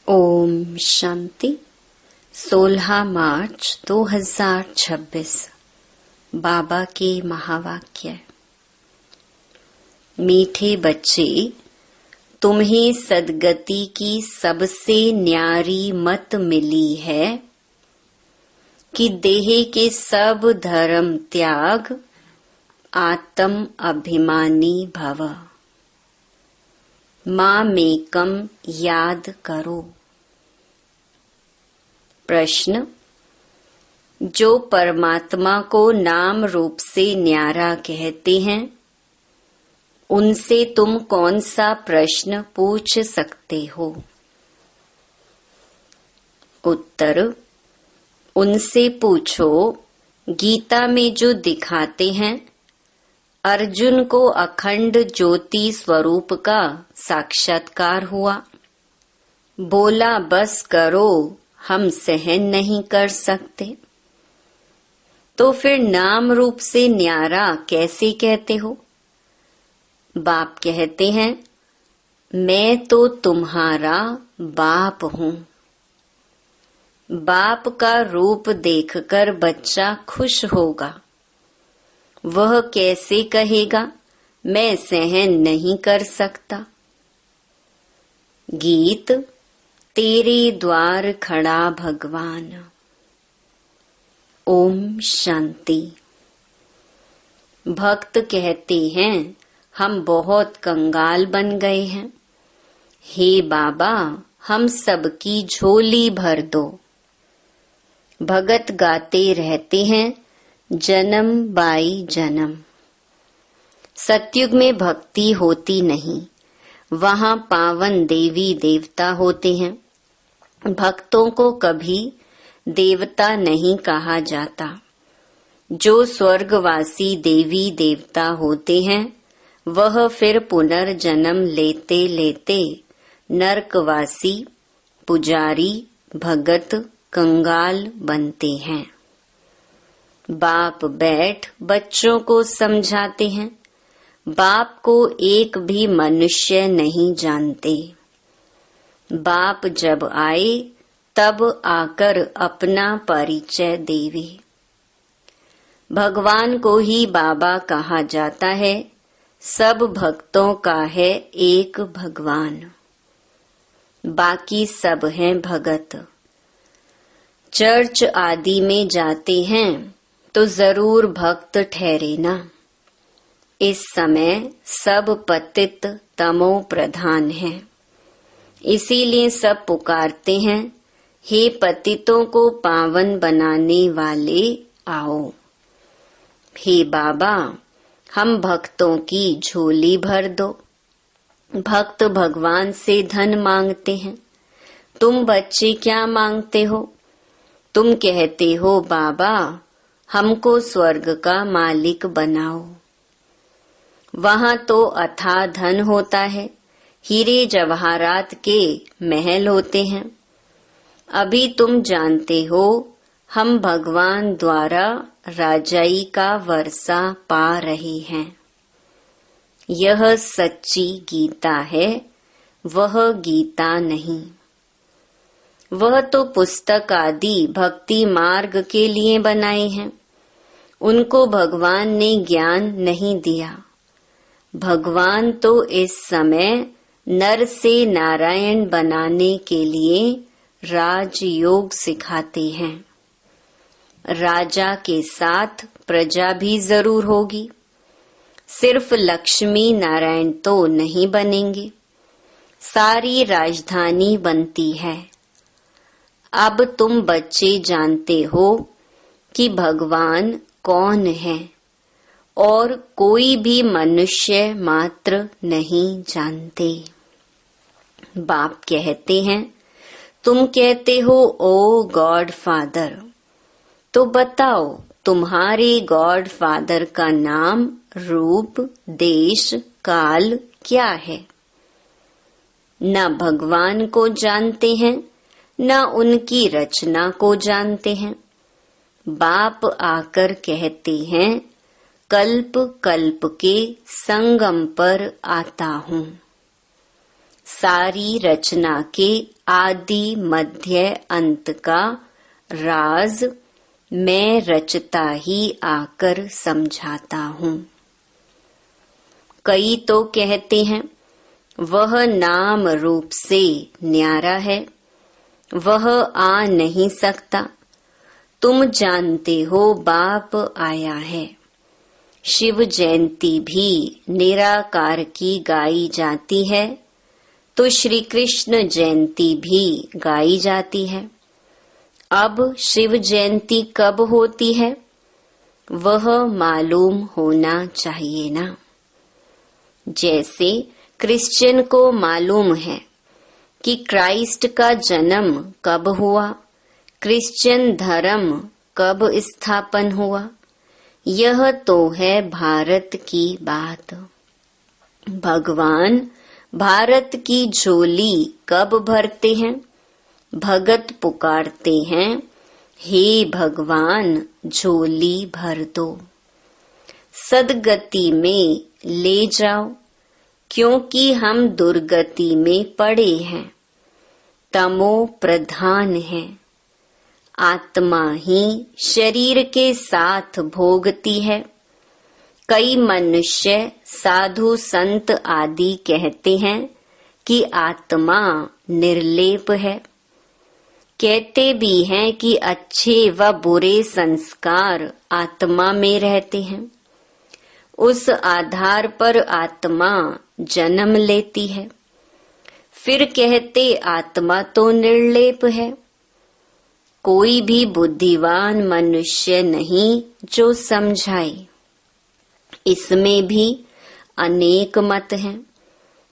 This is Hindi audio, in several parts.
ओम शांति। 16 मार्च 2026 बाबा के महावाक्य। मीठे बच्चे, तुम्हें सद्गति की सबसे न्यारी मत मिली है कि देह के सब धर्म त्याग, आत्म अभिमानी भव। मामेकम याद करो। प्रश्न: जो परमात्मा को नाम रूप से न्यारा कहते हैं, उनसे तुम कौन सा प्रश्न पूछ सकते हो? उत्तर: उनसे पूछो, गीता में जो दिखाते हैं अर्जुन को अखंड ज्योति स्वरूप का साक्षात्कार हुआ, बोला बस करो, हम सहन नहीं कर सकते। तो फिर नाम रूप से न्यारा कैसे कहते हो? बाप कहते हैं, मैं तो तुम्हारा बाप हूँ। बाप का रूप देखकर बच्चा खुश होगा। वह कैसे कहेगा मैं सहन नहीं कर सकता। गीत: तेरे द्वार खड़ा भगवान। ओम शांति। भक्त कहते हैं, हम बहुत कंगाल बन गए हैं। हे बाबा, हम सबकी झोली भर दो। भगत गाते रहते हैं, जन्म बाई जन्म। सतयुग में भक्ति होती नहीं, वहाँ पावन देवी देवता होते हैं। भक्तों को कभी देवता नहीं कहा जाता। जो स्वर्गवासी देवी देवता होते हैं, वह फिर पुनर्जन्म लेते लेते नरकवासी, पुजारी, भगत, कंगाल बनते हैं। बाप बैठ बच्चों को समझाते हैं। बाप को एक भी मनुष्य नहीं जानते। बाप जब आए तब आकर अपना परिचय देवे। भगवान को ही बाबा कहा जाता है। सब भक्तों का है एक भगवान, बाकी सब हैं भगत। चर्च आदि में जाते हैं तो जरूर भक्त ठहरे ना। इस समय सब पतित तमो प्रधान है, इसीलिए सब पुकारते हैं, हे पतितों को पावन बनाने वाले आओ। हे बाबा, हम भक्तों की झोली भर दो। भक्त भगवान से धन मांगते हैं। तुम बच्चे क्या मांगते हो? तुम कहते हो, बाबा हमको स्वर्ग का मालिक बनाओ। वहाँ तो अथाह धन होता है, हीरे जवाहरात के महल होते हैं। अभी तुम जानते हो, हम भगवान द्वारा राजाई का वर्षा पा रहे हैं। यह सच्ची गीता है, वह गीता नहीं। वह तो पुस्तक आदि भक्ति मार्ग के लिए बनाए हैं। उनको भगवान ने ज्ञान नहीं दिया। भगवान तो इस समय नर से नारायण बनाने के लिए राजयोग सिखाते हैं। राजा के साथ प्रजा भी जरूर होगी। सिर्फ लक्ष्मी नारायण तो नहीं बनेंगे, सारी राजधानी बनती है। अब तुम बच्चे जानते हो कि भगवान कौन है, और कोई भी मनुष्य मात्र नहीं जानते। बाप कहते हैं, तुम कहते हो ओ गॉड फादर, तो बताओ तुम्हारे गॉड फादर का नाम, रूप, देश, काल क्या है? न भगवान को जानते हैं, न उनकी रचना को जानते हैं। बाप आकर कहते हैं, कल्प कल्प के संगम पर आता हूँ। सारी रचना के आदि मध्य अंत का राज मैं रचता ही आकर समझाता हूँ। कई तो कहते हैं वह नाम रूप से न्यारा है, वह आ नहीं सकता। तुम जानते हो बाप आया है। शिव जयंती भी निराकार की गाई जाती है, तो श्री कृष्ण जयंती भी गाई जाती है। अब शिव जयंती कब होती है वह मालूम होना चाहिए ना। जैसे क्रिश्चियन को मालूम है कि क्राइस्ट का जन्म कब हुआ, क्रिश्चियन धर्म कब स्थापन हुआ, यह तो है भारत की बात। भगवान भारत की झोली कब भरते हैं? भगत पुकारते हैं, हे भगवान झोली भर दो, सदगति में ले जाओ, क्योंकि हम दुर्गति में पड़े हैं, तमो प्रधान है। आत्मा ही शरीर के साथ भोगती है। कई मनुष्य साधु संत आदि कहते हैं कि आत्मा निर्लेप है। कहते भी हैं कि अच्छे व बुरे संस्कार आत्मा में रहते हैं, उस आधार पर आत्मा जन्म लेती है। फिर कहते आत्मा तो निर्लेप है। कोई भी बुद्धिवान मनुष्य नहीं जो समझाए। इसमें भी अनेक मत हैं।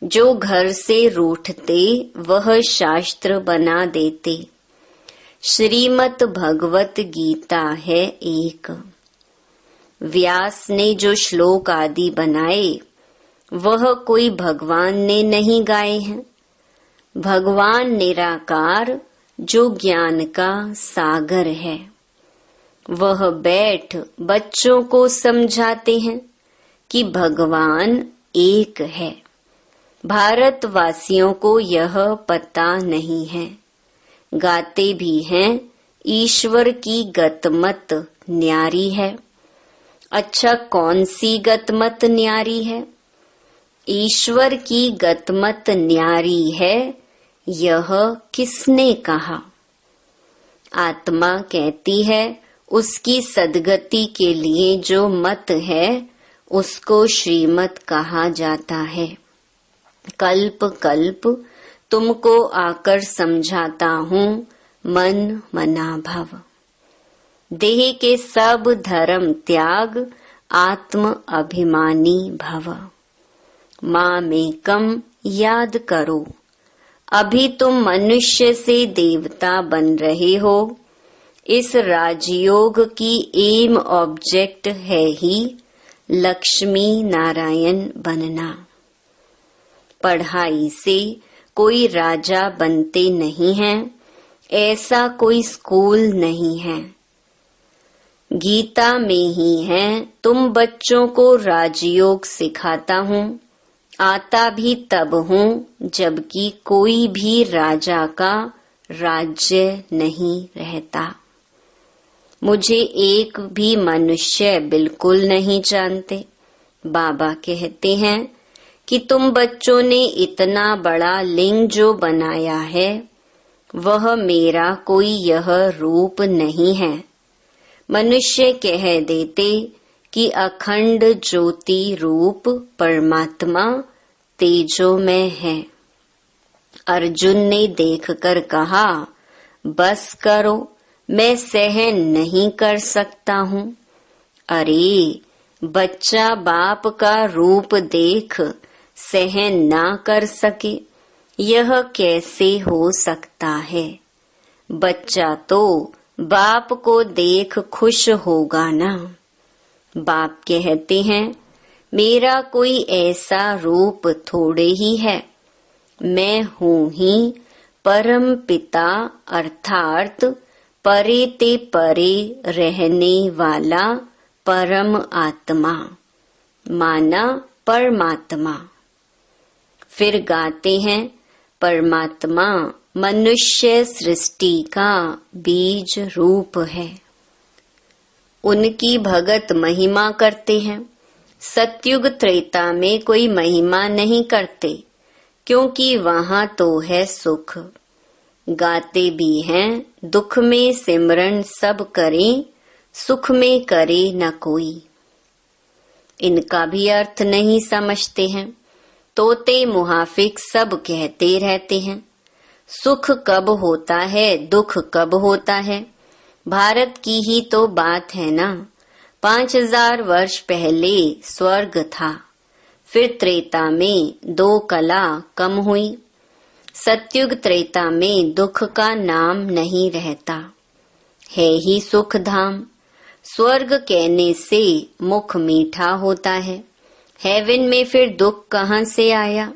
जो घर से रूठते वह शास्त्र बना देते। श्रीमद् भगवत गीता है एक। व्यास ने जो श्लोक आदि बनाए वह कोई भगवान ने नहीं गाए हैं। भगवान निराकार जो ज्ञान का सागर है, वह बैठ बच्चों को समझाते हैं कि भगवान एक है। भारतवासियों को यह पता नहीं है। गाते भी हैं ईश्वर की गतमत न्यारी है। अच्छा, कौन सी गतमत न्यारी है? ईश्वर की गतमत न्यारी है, यह किसने कहा? आत्मा कहती है उसकी सदगति के लिए जो मत है उसको श्रीमत कहा जाता है। कल्प कल्प तुमको आकर समझाता हूँ, मन मना भव। देह के सब धर्म त्याग, आत्म अभिमानी भव। मामेकम याद करो। अभी तुम मनुष्य से देवता बन रहे हो। इस राजयोग की एम ऑब्जेक्ट है ही लक्ष्मी नारायण बनना। पढ़ाई से कोई राजा बनते नहीं हैं, ऐसा कोई स्कूल नहीं है। गीता में ही है तुम बच्चों को राजयोग सिखाता हूँ। आता भी तब हूँ जबकि कोई भी राजा का राज्य नहीं रहता। मुझे एक भी मनुष्य बिल्कुल नहीं जानते। बाबा कहते हैं कि तुम बच्चों ने इतना बड़ा लिंग जो बनाया है वह मेरा कोई यह रूप नहीं है। मनुष्य कह देते कि अखंड ज्योति रूप परमात्मा तेजोमय है। अर्जुन ने देखकर कहा, बस करो, मैं सहन नहीं कर सकता हूँ। अरे बच्चा बाप का रूप देख सहन ना कर सके, यह कैसे हो सकता है? बच्चा तो बाप को देख खुश होगा ना। बाप कहते हैं मेरा कोई ऐसा रूप थोड़े ही है। मैं हूँ ही परम पिता अर्थात परे ते परे रहने वाला परम आत्मा, माना परमात्मा। फिर गाते हैं परमात्मा मनुष्य सृष्टि का बीज रूप है। उनकी भगत महिमा करते हैं। सतयुग त्रेता में कोई महिमा नहीं करते, क्योंकि वहां तो है सुख। गाते भी हैं दुख में सिमरन सब करें, सुख में करे न कोई। इनका भी अर्थ नहीं समझते हैं। तोते मुहाफिक सब कहते रहते हैं। सुख कब होता है, दुख कब होता है। भारत की ही तो बात है ना। 5000 वर्ष पहले स्वर्ग था, फिर त्रेता में 2 कला कम हुई। सतयुग त्रेता में दुख का नाम नहीं रहता, है ही सुख धाम। स्वर्ग कहने से मुख मीठा होता है। हेवन में फिर दुख कहाँ से आया।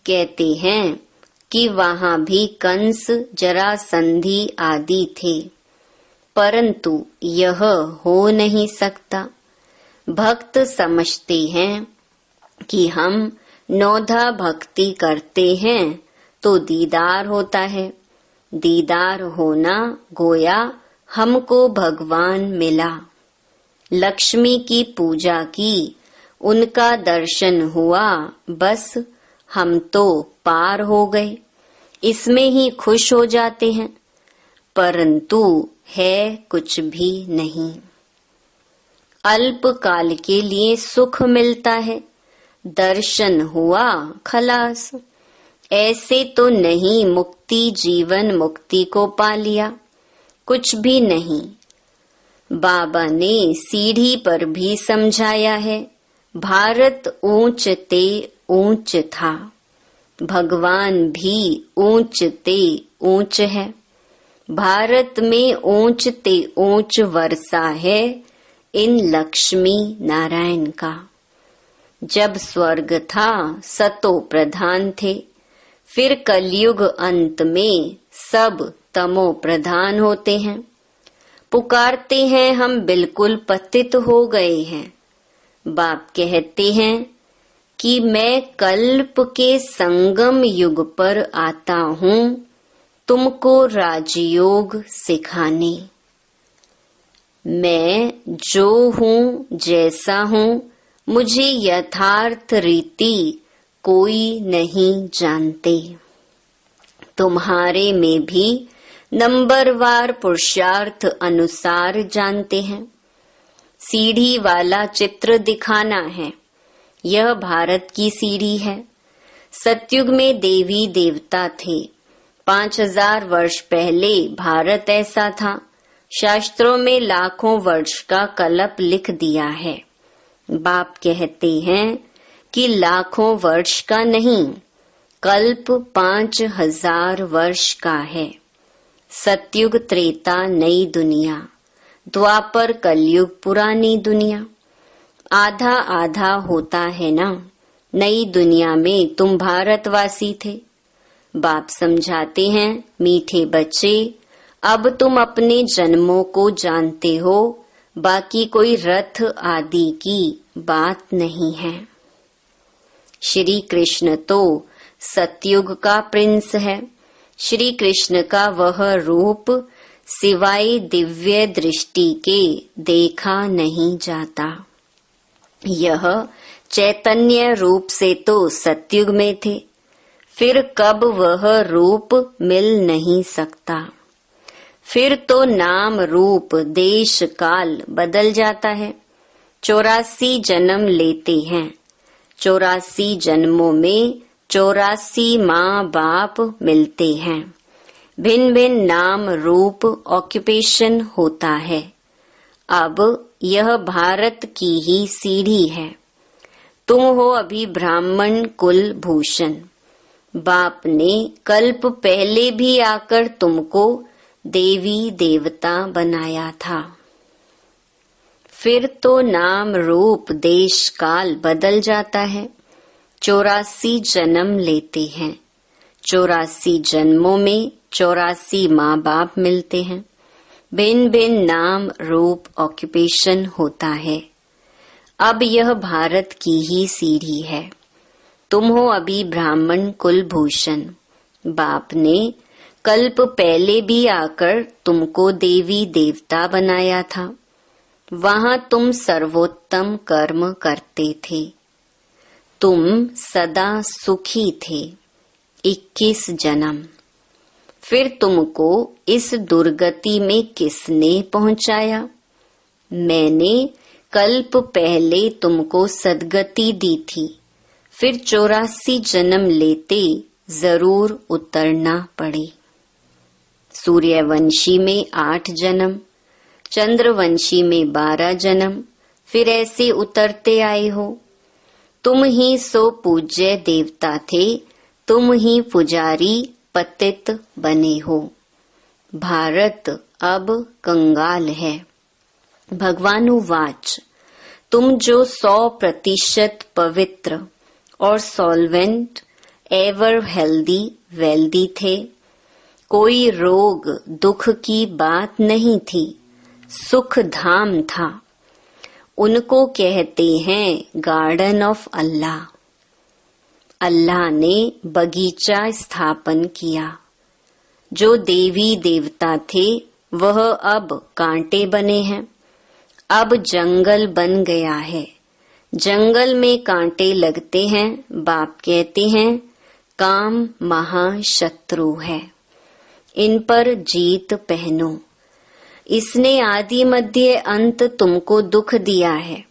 कहते हैं कि वहां भी कंस, जरासंधि आदि थे, परंतु यह हो नहीं सकता। भक्त समझते हैं कि हम 9 भक्ति करते हैं तो दीदार होता है। दीदार होना गोया हमको भगवान मिला। लक्ष्मी की पूजा की, उनका दर्शन हुआ, बस हम तो पार हो गए। इसमें ही खुश हो जाते हैं, परंतु है कुछ भी नहीं। अल्प काल के लिए सुख मिलता है, दर्शन हुआ खलास। ऐसे तो नहीं मुक्ति, जीवन मुक्ति को पा लिया, कुछ भी नहीं। बाबा ने सीढ़ी पर भी समझाया है, भारत ऊंच ते ऊंच था, भगवान भी ऊंच ते ऊंच है। भारत में ऊंच ते ऊंच वर्षा है इन लक्ष्मी नारायण का। जब स्वर्ग था सतो प्रधान थे, फिर कलयुग अंत में सब तमो प्रधान होते हैं। पुकारते हैं हम बिल्कुल पतित हो गए हैं। बाप कहते हैं कि मैं कल्प के संगम युग पर आता हूँ तुमको राजयोग सिखाने। मैं जो हूँ, जैसा हूँ, मुझे यथार्थ रीति कोई नहीं जानते। तुम्हारे में भी नंबरवार पुरुषार्थ अनुसार जानते हैं। सीढ़ी वाला चित्र दिखाना है। यह भारत की सीढ़ी है। सतयुग में देवी देवता थे। 5000 वर्ष पहले भारत ऐसा था। शास्त्रों में लाखों वर्ष का कल्प लिख दिया है। बाप कहते हैं कि लाखों वर्ष का नहीं, कल्प 5000 वर्ष का है। सतयुग त्रेता नई दुनिया, द्वापर कलयुग पुरानी दुनिया। आधा आधा होता है ना। नई दुनिया में तुम भारतवासी थे। बाप समझाते हैं, मीठे बच्चे, अब तुम अपने जन्मों को जानते हो, बाकी कोई रथ आदि की बात नहीं है। श्री कृष्ण तो सतयुग का प्रिंस है। श्री कृष्ण का वह रूप सिवाय दिव्य दृष्टि के देखा नहीं जाता। यह चैतन्य रूप से तो सतयुग में थे, फिर कब वह रूप मिल नहीं सकता। फिर तो नाम रूप देश काल बदल जाता है। 84 जन्म लेते हैं। 84 जन्मों में 84 माँ बाप मिलते हैं। भिन्न भिन्न नाम रूप ऑक्यूपेशन होता है। अब यह भारत की ही सीढ़ी है। तुम हो अभी ब्राह्मण कुल भूषण। बाप ने कल्प पहले भी आकर तुमको देवी देवता बनाया था। फिर तो नाम रूप देश काल बदल जाता है। 84 जन्म लेते हैं। 84 जन्मों में 84 माँ बाप मिलते हैं। भिन्न भिन्न नाम रूप ऑक्यूपेशन होता है। अब यह भारत की ही सीढ़ी है। तुम हो अभी ब्राह्मण कुल भूषण। बाप ने कल्प पहले भी आकर तुमको देवी देवता बनाया था। वहां तुम सर्वोत्तम कर्म करते थे। तुम सदा सुखी थे। 21 जन्म। फिर तुमको इस दुर्गति में किसने पहुंचाया? मैंने कल्प पहले तुमको सद्गति दी थी। फिर 84 जन्म लेते जरूर उतरना पड़े। सूर्यवंशी में 8 जन्म, चंद्रवंशी में 12 जन्म, फिर ऐसे उतरते आए हो। तुम ही सो पूज्य देवता थे, तुम ही पुजारी पतित बने हो। भारत अब कंगाल है। भगवानुवाच, तुम जो 100% पवित्र और सॉल्वेंट, एवर हेल्दी वेल्दी थे, कोई रोग दुख की बात नहीं थी, सुख धाम था। उनको कहते हैं गार्डन ऑफ अल्लाह। अल्लाह ने बगीचा स्थापन किया। जो देवी देवता थे वह अब कांटे बने हैं। अब जंगल बन गया है। जंगल में कांटे लगते हैं। बाप कहते हैं काम महाशत्रु है, इन पर जीत पहनो। इसने आदि मध्य अंत तुमको दुख दिया है।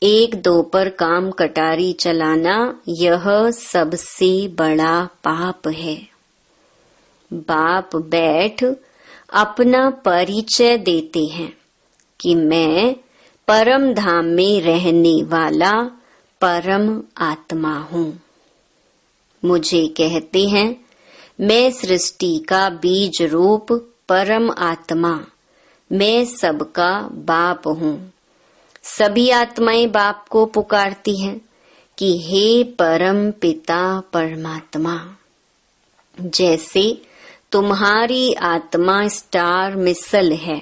1-2 पर काम कटारी चलाना यह सबसे बड़ा पाप है। बाप बैठ अपना परिचय देते हैं कि मैं परम धाम में रहने वाला परम आत्मा हूँ। मुझे कहते हैं मैं सृष्टि का बीज रूप परम आत्मा, मैं सबका बाप हूँ। सभी आत्माएं बाप को पुकारती हैं कि हे परम पिता परमात्मा। जैसे तुम्हारी आत्मा स्टार मिसल है,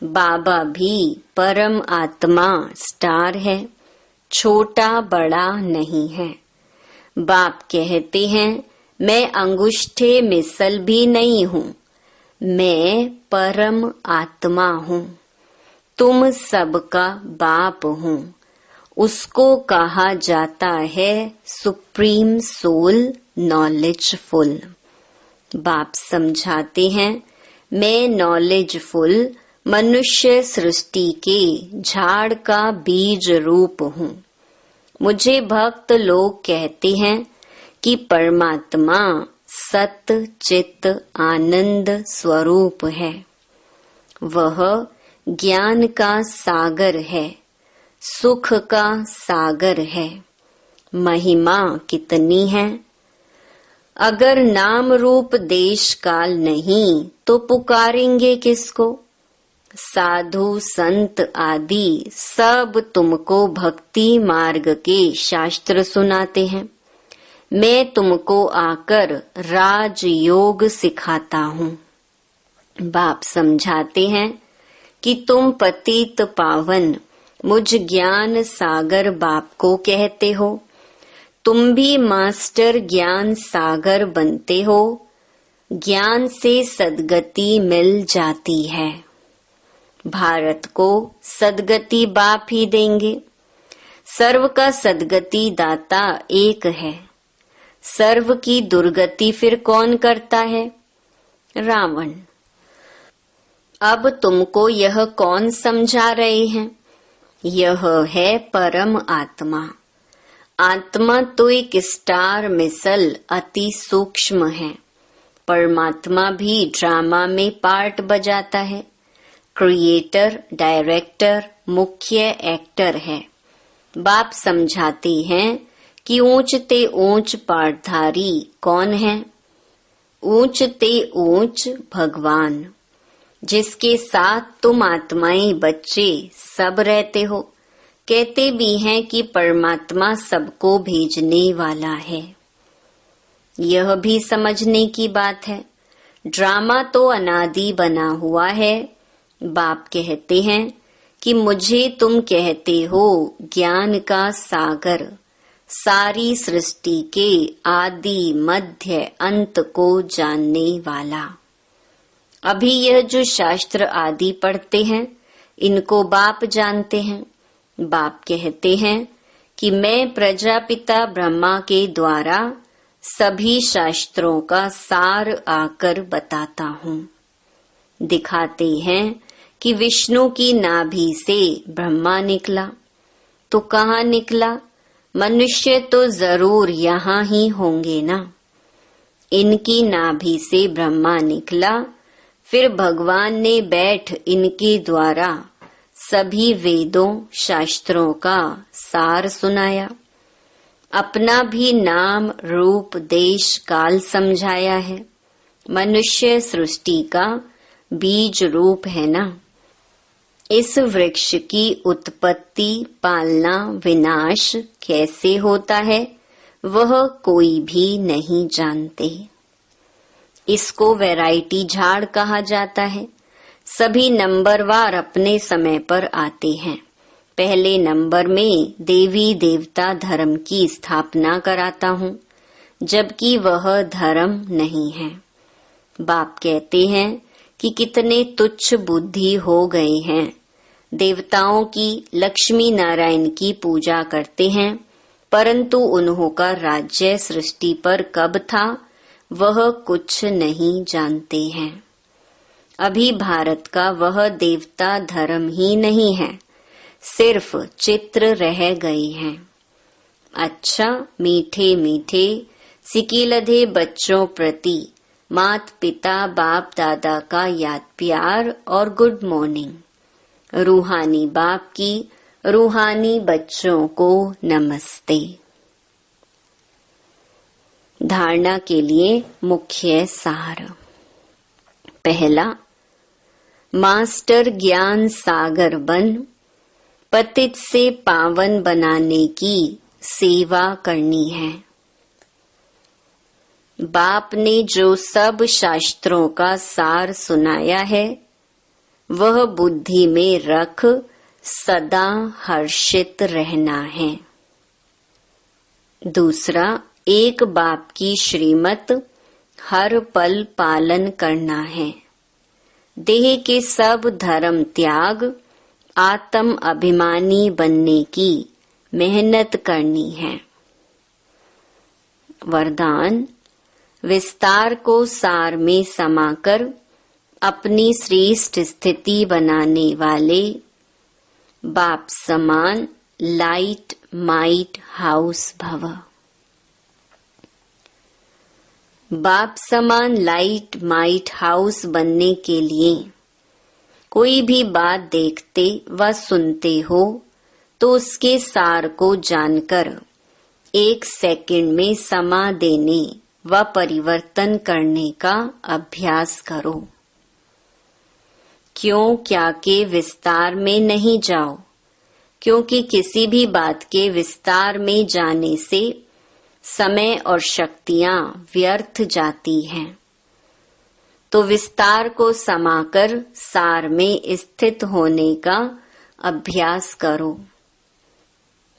बाबा भी परम आत्मा स्टार है, छोटा बड़ा नहीं है। बाप कहते हैं मैं अंगुष्ठे मिसल भी नहीं हूँ, मैं परम आत्मा हूँ। तुम सबका बाप हूँ। उसको कहा जाता है सुप्रीम सोल नॉलेजफुल। बाप समझाते हैं मैं नॉलेजफुल मनुष्य सृष्टि के झाड़ का बीज रूप हूँ। मुझे भक्त लोग कहते हैं कि परमात्मा सत चित आनंद स्वरूप है। वह ज्ञान का सागर है, सुख का सागर है। महिमा कितनी है। अगर नाम रूप देश काल नहीं तो पुकारेंगे किसको? साधु संत आदि सब तुमको भक्ति मार्ग के शास्त्र सुनाते हैं। मैं तुमको आकर राजयोग सिखाता हूँ। बाप समझाते हैं कि तुम पतित पावन मुझ ज्ञान सागर बाप को कहते हो। तुम भी मास्टर ज्ञान सागर बनते हो। ज्ञान से सद्गति मिल जाती है। भारत को सद्गति बाप ही देंगे। सर्व का सद्गति दाता एक है। सर्व की दुर्गति फिर कौन करता है? रावण। अब तुमको यह कौन समझा रहे हैं? यह है परम आत्मा। आत्मा तो एक स्टार मिसल अति सूक्ष्म है। परमात्मा भी ड्रामा में पार्ट बजाता है। क्रिएटर, डायरेक्टर, मुख्य एक्टर है। बाप समझाते हैं कि ऊंचते ऊंच पाठधारी कौन है? ऊंचते ऊंच भगवान, जिसके साथ तुम आत्माएं बच्चे सब रहते हो। कहते भी हैं कि परमात्मा सबको भेजने वाला है। यह भी समझने की बात है। ड्रामा तो अनादि बना हुआ है। बाप कहते हैं कि मुझे तुम कहते हो ज्ञान का सागर, सारी सृष्टि के आदि मध्य अंत को जानने वाला। अभी यह जो शास्त्र आदि पढ़ते हैं, इनको बाप जानते हैं। बाप कहते हैं कि मैं प्रजापिता ब्रह्मा के द्वारा सभी शास्त्रों का सार आकर बताता हूँ। दिखाते हैं कि विष्णु की नाभि से ब्रह्मा निकला। तो कहाँ निकला? मनुष्य तो जरूर यहाँ ही होंगे ना। इनकी नाभि से ब्रह्मा निकला, फिर भगवान ने बैठ इनके द्वारा सभी वेदों शास्त्रों का सार सुनाया। अपना भी नाम रूप देश काल समझाया है। मनुष्य सृष्टि का बीज रूप है ना। इस वृक्ष की उत्पत्ति, पालना, विनाश कैसे होता है वह कोई भी नहीं जानते। इसको वैरायटी झाड़ कहा जाता है। सभी नंबरवार अपने समय पर आते हैं। पहले नंबर में देवी देवता धर्म की स्थापना कराता हूँ, जबकि वह धर्म नहीं है। बाप कहते हैं कि कितने तुच्छ बुद्धि हो गए हैं। देवताओं की, लक्ष्मी नारायण की पूजा करते हैं, परंतु उन्हों का राज्य सृष्टि पर कब था वह कुछ नहीं जानते हैं। अभी भारत का वह देवता धर्म ही नहीं है, सिर्फ चित्र रह गए हैं। अच्छा, मीठे मीठे सिकीलधे बच्चों प्रति मात पिता बाप दादा का याद प्यार और गुड मॉर्निंग। रूहानी बाप की रूहानी बच्चों को नमस्ते। धारणा के लिए मुख्य सार। पहला, मास्टर ज्ञान सागर बन पतित से पावन बनाने की सेवा करनी है। बाप ने जो सब शास्त्रों का सार सुनाया है वह बुद्धि में रख सदा हर्षित रहना है। दूसरा, एक बाप की श्रीमत हर पल पालन करना है। देह के सब धर्म त्याग आत्म अभिमानी बनने की मेहनत करनी है। वरदान, विस्तार को सार में समाकर अपनी श्रेष्ठ स्थिति बनाने वाले बाप समान लाइट माइट हाउस भव। बाप समान लाइट माइट हाउस बनने के लिए कोई भी बात देखते व सुनते हो तो उसके सार को जानकर 1 सेकंड में समा देने व परिवर्तन करने का अभ्यास करो। क्यों क्या के विस्तार में नहीं जाओ, क्योंकि किसी भी बात के विस्तार में जाने से समय और शक्तियां व्यर्थ जाती हैं। तो विस्तार को समाकर सार में स्थित होने का अभ्यास करो।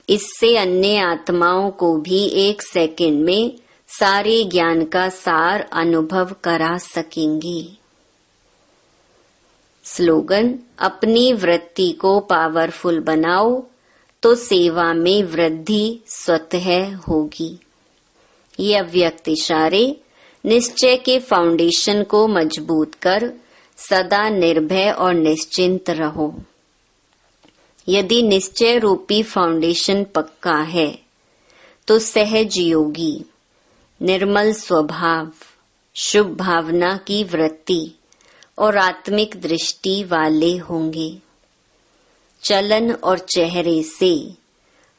इससे अन्य आत्माओं को भी 1 सेकंड में सारे ज्ञान का सार अनुभव करा सकेंगी। स्लोगन, अपनी वृत्ति को पावरफुल बनाओ तो सेवा में वृद्धि स्वतः होगी। ये अव्यक्त इशारे निश्चय के फाउंडेशन को मजबूत कर सदा निर्भय और निश्चिंत रहो। यदि निश्चय रूपी फाउंडेशन पक्का है तो सहज योगी, निर्मल स्वभाव, शुभ भावना की वृत्ति और आत्मिक दृष्टि वाले होंगे। चलन और चेहरे से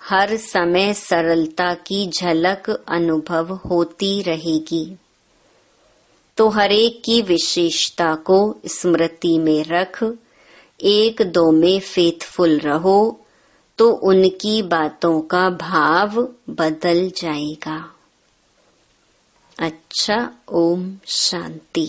हर समय सरलता की झलक अनुभव होती रहेगी। तो हर एक की विशेषता को स्मृति में रख 1-2 में फेथफुल रहो तो उनकी बातों का भाव बदल जाएगा। अच्छा, ओम शांति।